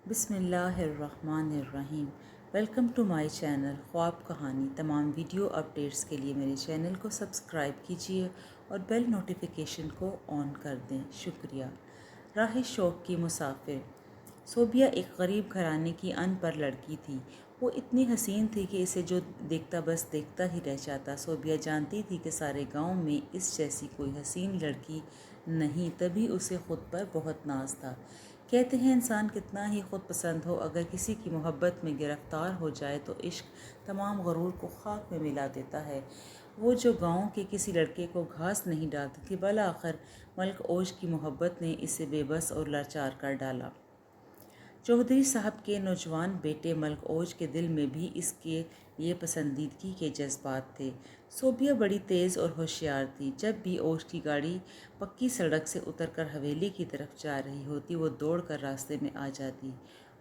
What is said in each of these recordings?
بسم اللہ الرحمن الرحیم۔ ویلکم ٹو مائی چینل خواب کہانی۔ تمام ویڈیو اپڈیٹس کے لیے میرے چینل کو سبسکرائب کیجیے اور بیل نوٹیفیکیشن کو آن کر دیں، شکریہ۔ راہ شوق کی مسافر۔ صوبیہ ایک غریب گھرانے کی ان پڑھ لڑکی تھی۔ وہ اتنی حسین تھی کہ اسے جو دیکھتا بس دیکھتا ہی رہ جاتا۔ صوبیہ جانتی تھی کہ سارے گاؤں میں اس جیسی کوئی حسین لڑکی نہیں، تبھی اسے خود پر بہت ناز تھا۔ کہتے ہیں انسان کتنا ہی خود پسند ہو، اگر کسی کی محبت میں گرفتار ہو جائے تو عشق تمام غرور کو خاک میں ملا دیتا ہے۔ وہ جو گاؤں کے کسی لڑکے کو گھاس نہیں ڈالتی تھی، بالآخر ملک اوج کی محبت نے اسے بے بس اور لاچار کر ڈالا۔ چودھری صاحب کے نوجوان بیٹے ملک اوج کے دل میں بھی اس کے لیے پسندیدگی کے جذبات تھے۔ صوبیہ بڑی تیز اور ہوشیار تھی۔ جب بھی اوج کی گاڑی پکی سڑک سے اتر کر حویلی کی طرف جا رہی ہوتی، وہ دوڑ کر راستے میں آ جاتی۔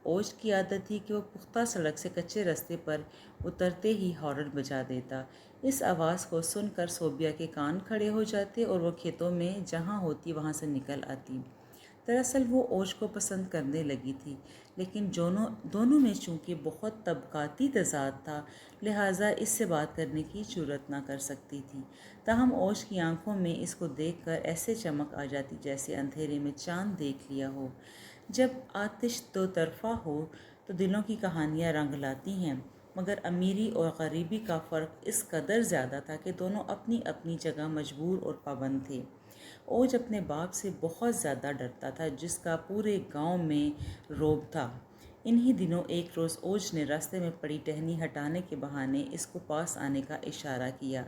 اوج کی عادت تھی کہ وہ پختہ سڑک سے کچے راستے پر اترتے ہی ہارن بجا دیتا۔ اس آواز کو سن کر صوبیہ کے کان کھڑے ہو جاتے اور وہ کھیتوں میں جہاں ہوتی وہاں سے نکل آتی۔ دراصل وہ اوج کو پسند کرنے لگی تھی، لیکن دونوں میں چونکہ بہت طبقاتی تضاد تھا، لہٰذا اس سے بات کرنے کی جرأت نہ کر سکتی تھی۔ تاہم اوج کی آنکھوں میں اس کو دیکھ کر ایسے چمک آ جاتی جیسے اندھیرے میں چاند دیکھ لیا ہو۔ جب آتش دو طرفہ ہو تو دلوں کی کہانیاں رنگ لاتی ہیں، مگر امیری اور غریبی کا فرق اس قدر زیادہ تھا کہ دونوں اپنی اپنی جگہ مجبور اور پابند تھے۔ اوج اپنے باپ سے بہت زیادہ ڈرتا تھا، جس کا پورے گاؤں میں رعب تھا۔ انہی دنوں ایک روز اوج نے راستے میں پڑی ٹہنی ہٹانے کے بہانے اس کو پاس آنے کا اشارہ کیا۔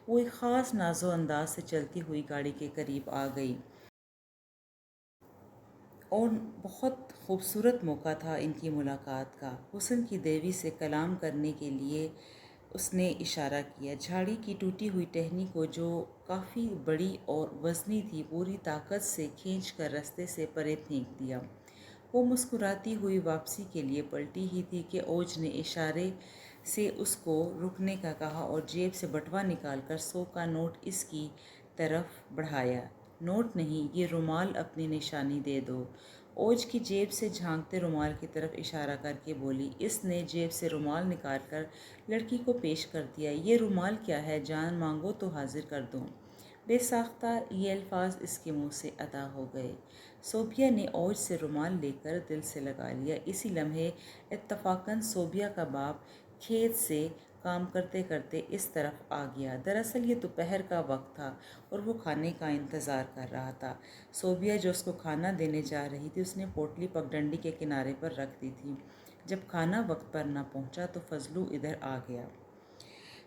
وہ ایک خاص ناز و انداز سے چلتی ہوئی گاڑی کے قریب آ گئی اور بہت خوبصورت موقع تھا ان کی ملاقات کا۔ حسن کی دیوی سے کلام کرنے کے لیے اس نے اشارہ کیا۔ جھاڑی کی ٹوٹی ہوئی ٹہنی کو، جو کافی بڑی اور وزنی تھی، پوری طاقت سے کھینچ کر رستے سے پرے پھینک دیا۔ وہ مسکراتی ہوئی واپسی کے لیے پلٹی ہی تھی کہ اوج نے اشارے سے اس کو رکنے کا کہا اور جیب سے بٹوا نکال کر 100 کا نوٹ اس کی طرف بڑھایا۔ نوٹ نہیں، یہ رومال اپنی نشانی دے دو۔ اوج کی جیب سے جھانکتے رومال کی طرف اشارہ کر کے بولی۔ اس نے جیب سے رومال نکال کر لڑکی کو پیش کر دیا۔ یہ رومال کیا ہے؟ جان مانگو تو حاضر کر دوں۔ بے ساختہ یہ الفاظ اس کے منہ سے ادا ہو گئے۔ صوبیہ نے اوج سے رومال لے کر دل سے لگا لیا۔ اسی لمحے اتفاقاً صوبیہ کا باپ کھیت سے کام کرتے کرتے اس طرف آ گیا۔ دراصل یہ دوپہر کا وقت تھا اور وہ کھانے کا انتظار کر رہا تھا۔ صوبیہ جو اس کو کھانا دینے جا رہی تھی، اس نے پوٹلی پگڈنڈی کے کنارے پر رکھ دی تھی۔ جب کھانا وقت پر نہ پہنچا تو فضلو ادھر آ گیا۔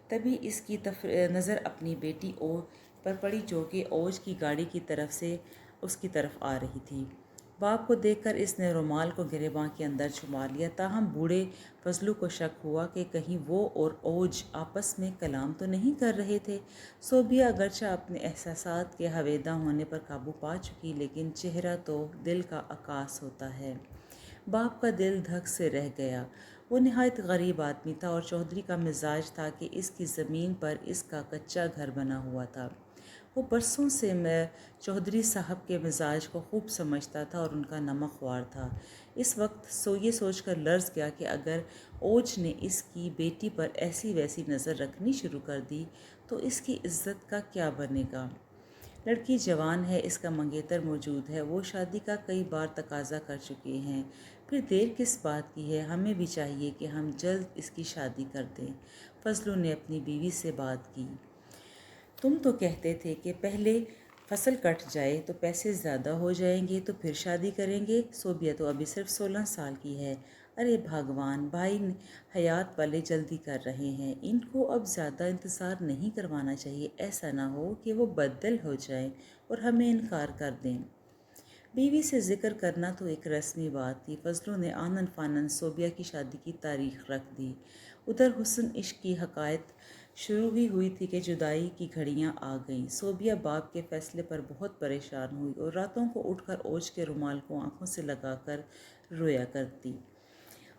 تبھی اس کی نظر اپنی بیٹی پر پڑی، جو کہ اوج کی گاڑی کی طرف سے اس کی طرف آ رہی تھی۔ باپ کو دیکھ کر اس نے رومال کو گریباں کے اندر چھپا لیا۔ تاہم بوڑھے فضلو کو شک ہوا کہ کہیں وہ اور اوج آپس میں کلام تو نہیں کر رہے تھے۔ صوبیہ اگرچہ اپنے احساسات کے ہویدا ہونے پر قابو پا چکی، لیکن چہرہ تو دل کا عکاس ہوتا ہے۔ باپ کا دل دھک سے رہ گیا۔ وہ نہایت غریب آدمی تھا اور چودھری کا مزاج تھا کہ اس کی زمین پر اس کا کچا گھر بنا ہوا تھا۔ وہ برسوں سے چودھری صاحب کے مزاج کو خوب سمجھتا تھا اور ان کا نمک خوار تھا۔ اس وقت یہ سوچ کر لرز گیا کہ اگر اوج نے اس کی بیٹی پر ایسی ویسی نظر رکھنی شروع کر دی تو اس کی عزت کا کیا بنے گا۔ لڑکی جوان ہے، اس کا منگیتر موجود ہے، وہ شادی کا کئی بار تقاضا کر چکے ہیں، پھر دیر کس بات کی ہے؟ ہمیں بھی چاہیے کہ ہم جلد اس کی شادی کر دیں۔ فضلو نے اپنی بیوی سے بات کی۔ تم تو کہتے تھے کہ پہلے فصل کٹ جائے تو پیسے زیادہ ہو جائیں گے تو پھر شادی کریں گے۔ صوبیہ تو ابھی صرف 16 سال کی ہے۔ ارے بھگوان، بھائی حیات والے جلدی کر رہے ہیں، ان کو اب زیادہ انتظار نہیں کروانا چاہیے، ایسا نہ ہو کہ وہ بددل ہو جائیں اور ہمیں انکار کر دیں۔ بیوی سے ذکر کرنا تو ایک رسمی بات تھی۔ فضلو نے آنن فانن صوبیہ کی شادی کی تاریخ رکھ دی۔ ادھر حسن عشق کی حقائق شروع ہی ہوئی تھی کہ جدائی کی گھڑیاں آ گئیں۔ صوبیہ باپ کے فیصلے پر بہت پریشان ہوئی اور راتوں کو اٹھ کر اوج کے رومال کو آنکھوں سے لگا کر رویا کرتی۔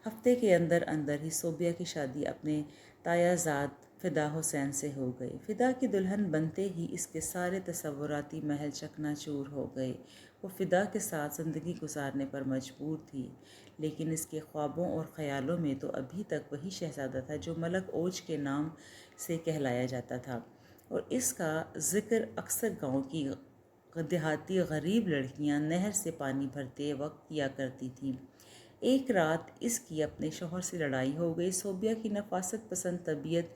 ہفتے کے اندر اندر ہی صوبیہ کی شادی اپنے تایا زاد فدا حسین سے ہو گئی۔ فدا کی دلہن بنتے ہی اس کے سارے تصوراتی محل چکنا چور ہو گئے۔ وہ فدا کے ساتھ زندگی گزارنے پر مجبور تھی، لیکن اس کے خوابوں اور خیالوں میں تو ابھی تک وہی شہزادہ تھا جو ملک اوج کے نام سے کہلایا جاتا تھا، اور اس کا ذکر اکثر گاؤں کی دیہاتی غریب لڑکیاں نہر سے پانی بھرتے وقت کیا کرتی تھیں۔ ایک رات اس کی اپنے شوہر سے لڑائی ہو گئی۔ صوبیہ کی نفاست پسند طبیعت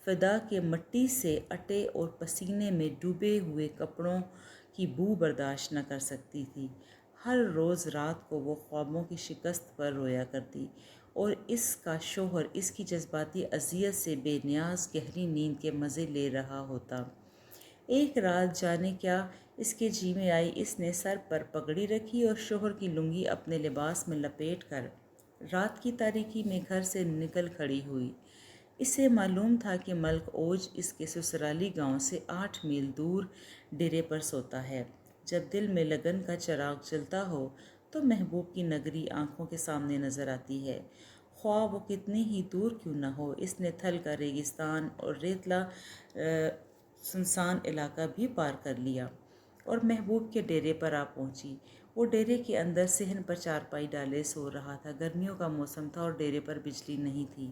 فدا کے مٹی سے اٹے اور پسینے میں ڈوبے ہوئے کپڑوں کی بو برداشت نہ کر سکتی تھی۔ ہر روز رات کو وہ خوابوں کی شکست پر رویا کرتی، اور اس کا شوہر اس کی جذباتی اذیت سے بے نیاز گہری نیند کے مزے لے رہا ہوتا۔ ایک رات جانے کیا اس کے جی میں آئی، اس نے سر پر پگڑی رکھی اور شوہر کی لنگی اپنے لباس میں لپیٹ کر رات کی تاریکی میں گھر سے نکل کھڑی ہوئی۔ اسے معلوم تھا کہ ملک اوج اس کے سسرالی گاؤں سے 8 میل دور ڈیرے پر سوتا ہے۔ جب دل میں لگن کا چراغ جلتا ہو تو محبوب کی نگری آنکھوں کے سامنے نظر آتی ہے، خواہ وہ کتنی ہی دور کیوں نہ ہو۔ اس نے تھل کا ریگستان اور ریتلا سنسان علاقہ بھی پار کر لیا اور محبوب کے ڈیرے پر آ پہنچی۔ وہ ڈیرے کے اندر صحن پر چارپائی ڈالے سو رہا تھا۔ گرمیوں کا موسم تھا اور ڈیرے پر بجلی نہیں تھی۔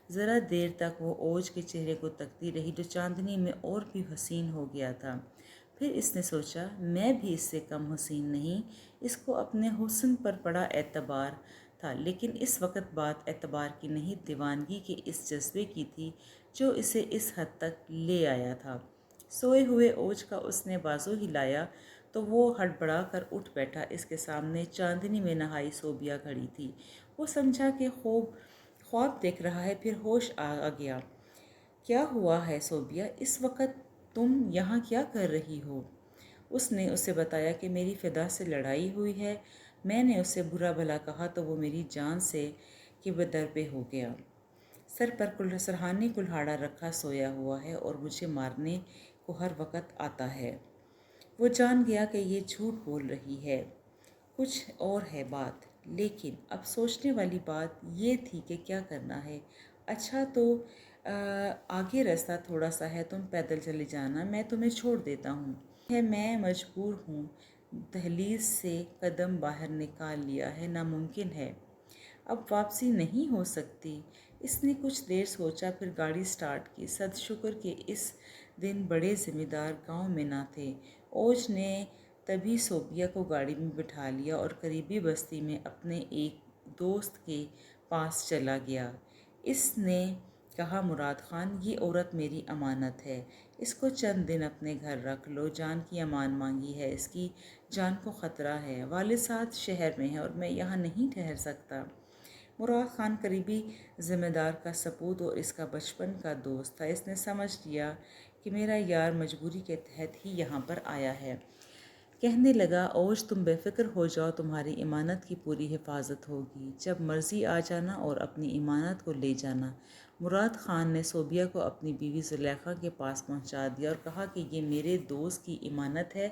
ذرا دیر تک وہ اوج کے چہرے کو تکتی رہی جو چاندنی میں اور بھی حسین ہو گیا تھا۔ پھر اس نے سوچا، میں بھی اس سے کم حسین نہیں۔ اس کو اپنے حسن پر بڑا اعتبار تھا، لیکن اس وقت بات اعتبار کی نہیں، دیوانگی کے اس جذبے کی تھی جو اسے اس حد تک لے آیا تھا۔ سوئے ہوئے اوج کا اس نے بازو ہلایا تو وہ ہڑبڑا کر اٹھ بیٹھا۔ اس کے سامنے چاندنی میں نہائی صوبیہ کھڑی تھی۔ وہ سمجھا کہ خواب دیکھ رہا ہے، پھر ہوش آ گیا۔ کیا ہوا ہے صوبیہ؟ اس وقت تم یہاں کیا کر رہی ہو؟ اس نے اسے بتایا کہ میری فدا سے لڑائی ہوئی ہے۔ میں نے اسے برا بھلا کہا تو وہ میری جان سے کہ بدربے ہو گیا۔ سر پر سرہانی کلہاڑا رکھا سویا ہوا ہے اور مجھے مارنے کو ہر وقت آتا ہے۔ وہ جان گیا کہ یہ جھوٹ بول رہی ہے، کچھ اور ہے بات۔ لیکن اب سوچنے والی بات یہ تھی کہ کیا کرنا ہے۔ اچھا تو آگے راستہ تھوڑا سا ہے، تم پیدل چلے جانا، میں تمہیں چھوڑ دیتا ہوں۔ میں مجبور ہوں۔ دہلیز سے قدم باہر نکال لیا ہے، ناممکن ہے، اب واپسی نہیں ہو سکتی۔ اس نے کچھ دیر سوچا، پھر گاڑی سٹارٹ کی۔ صد شکر کہ اس دن بڑے ذمہ دار گاؤں میں نہ تھے۔ اوج نے تبھی صوبیہ کو گاڑی میں بٹھا لیا اور قریبی بستی میں اپنے ایک دوست کے پاس چلا گیا۔ اس نے کہا، مراد خان، یہ عورت میری امانت ہے، اس کو چند دن اپنے گھر رکھ لو۔ جان کی امان مانگی ہے، اس کی جان کو خطرہ ہے۔ والد صاحب شہر میں ہیں اور میں یہاں نہیں ٹھہر سکتا۔ مراد خان قریبی ذمہ دار کا سپوت اور اس کا بچپن کا دوست تھا۔ اس نے سمجھ لیا کہ میرا یار مجبوری کے تحت ہی یہاں پر آیا ہے۔ کہنے لگا، اوج تم بے فکر ہو جاؤ، تمہاری امانت کی پوری حفاظت ہوگی، جب مرضی آ جانا اور اپنی امانت کو لے جانا۔ مراد خان نے صوبیہ کو اپنی بیوی زلیخا کے پاس پہنچا دیا اور کہا کہ یہ میرے دوست کی امانت ہے،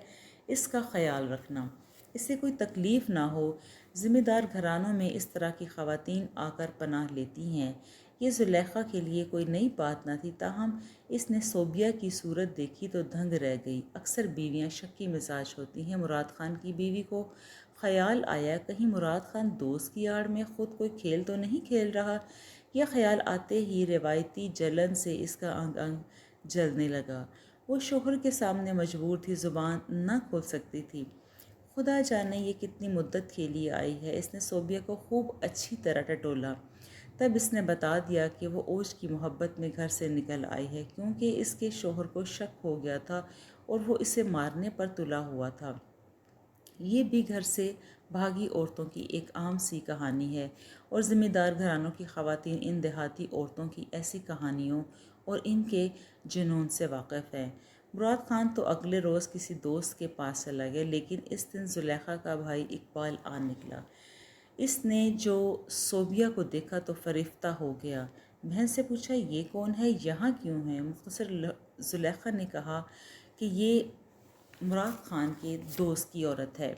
اس کا خیال رکھنا، اسے کوئی تکلیف نہ ہو۔ ذمہ دار گھرانوں میں اس طرح کی خواتین آ کر پناہ لیتی ہیں۔ یہ زلیخا کے لیے کوئی نئی بات نہ تھی، تاہم اس نے صوبیہ کی صورت دیکھی تو دنگ رہ گئی۔ اکثر بیویاں شکی مزاج ہوتی ہیں۔ مراد خان کی بیوی کو خیال آیا، کہیں مراد خان دوست کی آڑ میں خود کوئی کھیل تو نہیں کھیل رہا۔ یہ خیال آتے ہی روایتی جلن سے اس کا انگ انگ جلنے لگا۔ وہ شوہر کے سامنے مجبور تھی، زبان نہ کھول سکتی تھی۔ خدا جانے یہ کتنی مدت کے لیے آئی ہے۔ اس نے صوبیہ کو خوب اچھی طرح ٹٹولا۔ تب اس نے بتا دیا کہ وہ اوج کی محبت میں گھر سے نکل آئی ہے، کیونکہ اس کے شوہر کو شک ہو گیا تھا اور وہ اسے مارنے پر تلا ہوا تھا۔ یہ بھی گھر سے بھاگی عورتوں کی ایک عام سی کہانی ہے، اور ذمہ دار گھرانوں کی خواتین ان دیہاتی عورتوں کی ایسی کہانیوں اور ان کے جنون سے واقف ہیں۔ مراد خان تو اگلے روز کسی دوست کے پاس چلا گیا، لیکن اس دن زلیخا کا بھائی اقبال آ نکلا۔ اس نے جو صوبیہ کو دیکھا تو فریفتہ ہو گیا۔ بہن سے پوچھا، یہ کون ہے، یہاں کیوں ہے؟ مختصر زلیخا نے کہا کہ یہ مراد خان کے دوست کی عورت ہے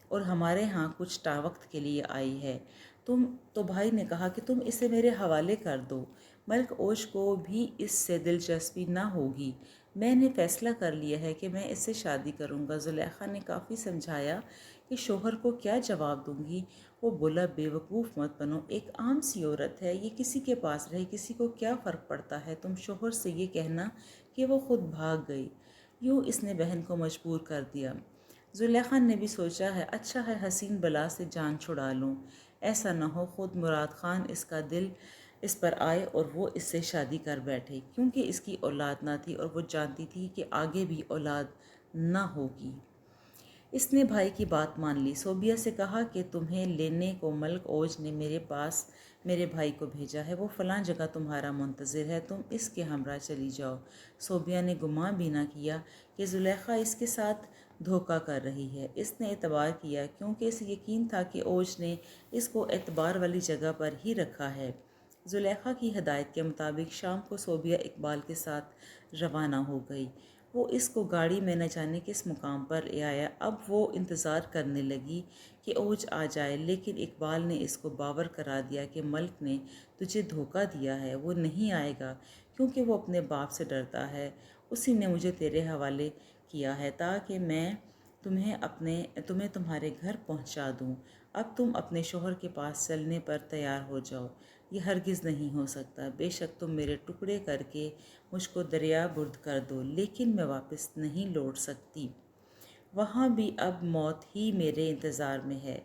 اور ہمارے ہاں کچھ وقت کے لیے آئی ہے۔ تو بھائی نے کہا کہ تم اسے میرے حوالے کر دو، ملک اوج کو بھی اس سے دلچسپی نہ ہوگی، میں نے فیصلہ کر لیا ہے کہ میں اس سے شادی کروں گا۔ زلیخا نے کافی سمجھایا کہ شوہر کو کیا جواب دوں گی۔ وہ بولا بے وقوف مت بنو، ایک عام سی عورت ہے، یہ کسی کے پاس رہے کسی کو کیا فرق پڑتا ہے، تم شوہر سے یہ کہنا کہ وہ خود بھاگ گئی۔ یوں اس نے بہن کو مجبور کر دیا۔ زلیخا نے بھی سوچا ہے اچھا ہے حسین بلا سے جان چھڑا لوں، ایسا نہ ہو خود مراد خان اس کا دل اس پر آئے اور وہ اس سے شادی کر بیٹھے، کیونکہ اس کی اولاد نہ تھی اور وہ جانتی تھی کہ آگے بھی اولاد نہ ہوگی۔ اس نے بھائی کی بات مان لی۔ صوبیہ سے کہا کہ تمہیں لینے کو ملک اوج نے میرے پاس میرے بھائی کو بھیجا ہے، وہ فلاں جگہ تمہارا منتظر ہے، تم اس کے ہمراہ چلی جاؤ۔ صوبیہ نے گمان بھی نہ کیا کہ زلیخا اس کے ساتھ دھوکہ کر رہی ہے۔ اس نے اعتبار کیا کیونکہ اسے یقین تھا کہ اوج نے اس کو اعتبار والی جگہ پر ہی رکھا ہے۔ زلیخا کی ہدایت کے مطابق شام کو صوبیہ اقبال کے ساتھ روانہ ہو گئی۔ وہ اس کو گاڑی میں نہ جانے کس مقام پر لے آیا۔ اب وہ انتظار کرنے لگی کہ اوج آ جائے، لیکن اقبال نے اس کو باور کرا دیا کہ ملک نے تجھے دھوکہ دیا ہے، وہ نہیں آئے گا کیونکہ وہ اپنے باپ سے ڈرتا ہے، اسی نے مجھے تیرے حوالے کیا ہے تاکہ میں تمہیں تمہارے گھر پہنچا دوں۔ اب تم اپنے شوہر کے پاس چلنے پر تیار ہو جاؤ، یہ ہرگز نہیں ہو سکتا، بے شک تم میرے ٹکڑے کر کے مجھ کو دریا برد کر دو، لیکن میں واپس نہیں لوٹ سکتی، وہاں بھی اب موت ہی میرے انتظار میں ہے،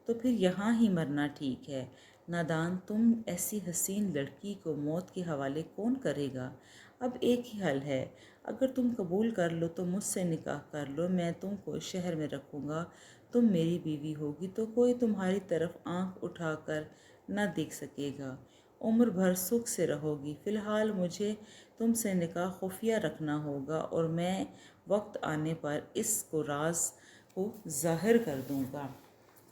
تو پھر یہاں ہی مرنا ٹھیک ہے۔ نادان، تم ایسی حسین لڑکی کو موت کے حوالے کون کرے گا؟ اب ایک ہی حل ہے، اگر تم قبول کر لو تو مجھ سے نکاح کر لو، میں تم کو شہر میں رکھوں گا، تم میری بیوی ہوگی تو کوئی تمہاری طرف آنکھ اٹھا کر نہ دیکھ سکے گا، عمر بھر سکھ سے رہو گی۔ فی الحال مجھے تم سے نکاح خفیہ رکھنا ہوگا اور میں وقت آنے پر اس کو راز کو ظاہر کر دوں گا۔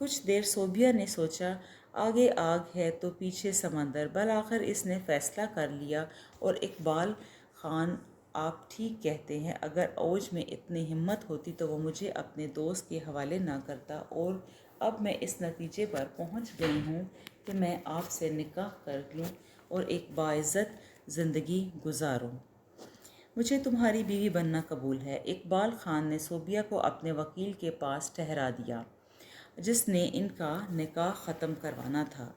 کچھ دیر صوبیہ نے سوچا، آگے آگ ہے تو پیچھے سمندر۔ بالآخر اس نے فیصلہ کر لیا، اور اقبال خان آپ ٹھیک کہتے ہیں، اگر اوج میں اتنی ہمت ہوتی تو وہ مجھے اپنے دوست کے حوالے نہ کرتا، اور اب میں اس نتیجے پر پہنچ گئی ہوں کہ میں آپ سے نکاح کر لوں اور ایک باعزت زندگی گزاروں۔ مجھے تمہاری بیوی بننا قبول ہے۔ اقبال خان نے صوبیہ کو اپنے وکیل کے پاس ٹھہرا دیا، جس نے ان کا نکاح ختم کروانا تھا۔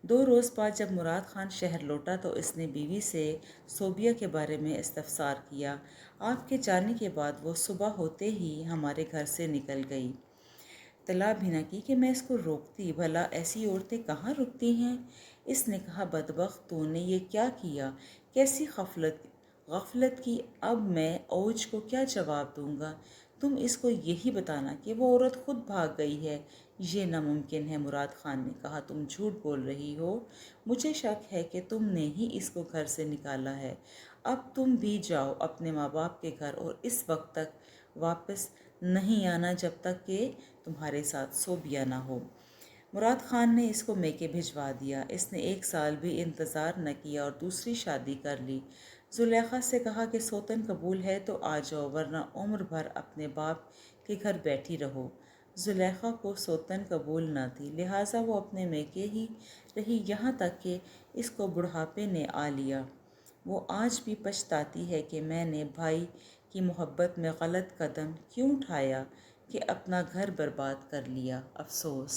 2 روز بعد جب مراد خان شہر لوٹا تو اس نے بیوی سے صوبیہ کے بارے میں استفسار کیا۔ آپ کے جانے کے بعد وہ صبح ہوتے ہی ہمارے گھر سے نکل گئی، اطلاع بھی نہ کی کہ میں اس کو روکتی، بھلا ایسی عورتیں کہاں رکتی ہیں؟ اس نے کہا، بدبخت، تو نے یہ کیا کیا؟ کیسی غفلت کی؟ اب میں اوج کو کیا جواب دوں گا؟ تم اس کو یہی بتانا کہ وہ عورت خود بھاگ گئی ہے۔ یہ ناممکن ہے، مراد خان نے کہا، تم جھوٹ بول رہی ہو، مجھے شک ہے کہ تم نے ہی اس کو گھر سے نکالا ہے۔ اب تم بھی جاؤ اپنے ماں باپ کے گھر اور اس وقت تک واپس نہیں آنا جب تک کہ تمہارے ساتھ صوبیہ نہ ہو۔ مراد خان نے اس کو میکے بھجوا دیا۔ اس نے 1 سال بھی انتظار نہ کیا اور دوسری شادی کر لی۔ زلیخا سے کہا کہ سوتن قبول ہے تو آ جاؤ، ورنہ عمر بھر اپنے باپ کے گھر بیٹھی رہو۔ زلیخا کو سوتن قبول نہ تھی، لہٰذا وہ اپنے میکے ہی رہی، یہاں تک کہ اس کو بڑھاپے نے آ لیا۔ وہ آج بھی پچھتاتی ہے کہ میں نے بھائی کی محبت میں غلط قدم کیوں اٹھایا، کہ اپنا گھر برباد کر لیا۔ افسوس!